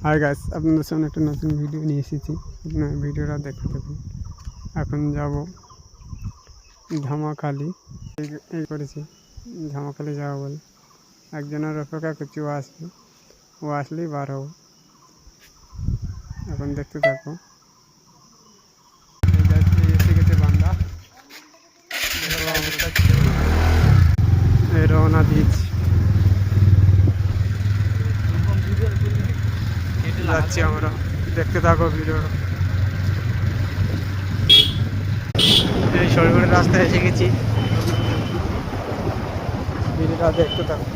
Hi guys, আপনাদের সামনে একটা নতুন ভিডিও নিয়ে এসেছি। আপনার ভিডিওটা দেখতে থাকুন। এখন যাব ধামাখালি। এই করেছি ধামাখালি যাবো বলে, একজনের অপেক্ষা করছি, ও আসলেই বার হবো। এখন দেখতে থাকো। এসে গেছে বান্দা, এই রওনা দিয়েছি, যাচ্ছি আমরা। দেখতে থাকো ভিডিওটা। এই সরগড়ের রাস্তায় এসে গেছি, ভিডিওটা দেখতে থাকো।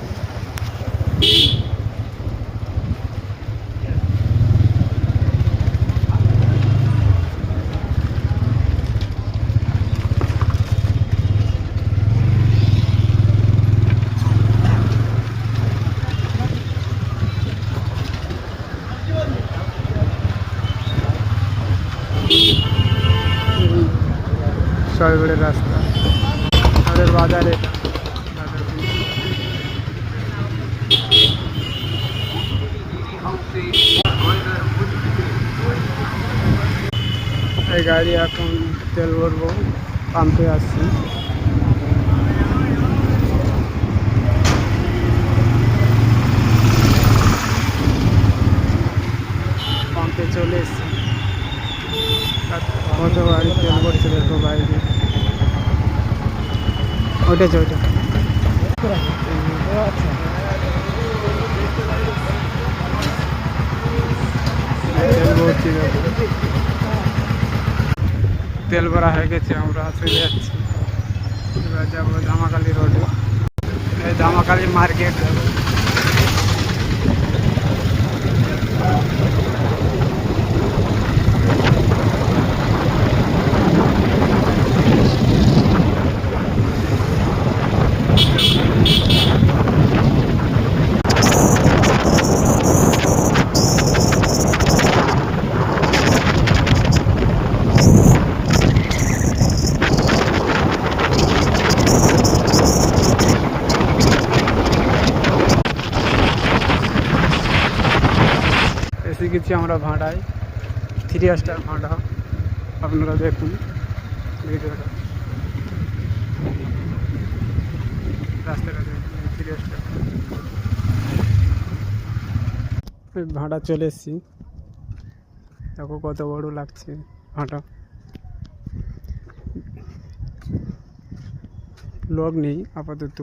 সরগড়ের রাস্তা, আমাদের বাজারে। এই গাড়ি এখন তেল ভরবো, পাম্পে আসছি। পাম্পে চলে এসছি, কত গাড়ি তেল ভরছে দেখো বাইরে। ওইটাছে ওইটা তেল ভরছি দেখো। তেল ভরা হয়ে গেছে, আমরা চলে যাচ্ছি। এবার যাবো ধামাখালি রোডে, এই ধামাখালি মার্কেট। এসে গেছি আমরা ভাড়ায়, 3 স্টার ভাড়া। আপনারা দেখুন ভিডিওটা, রাস্তাটা দেখুন, 3 স্টার ভাড়া। চলে এসেছি, দেখো কত বড় লাগছে ভাড়া। লোক নেই আপাতত।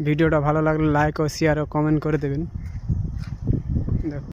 ভিডিওটা ভালো লাগলে লাইক ও শেয়ার ও কমেন্ট করে দেবেন। দেখো।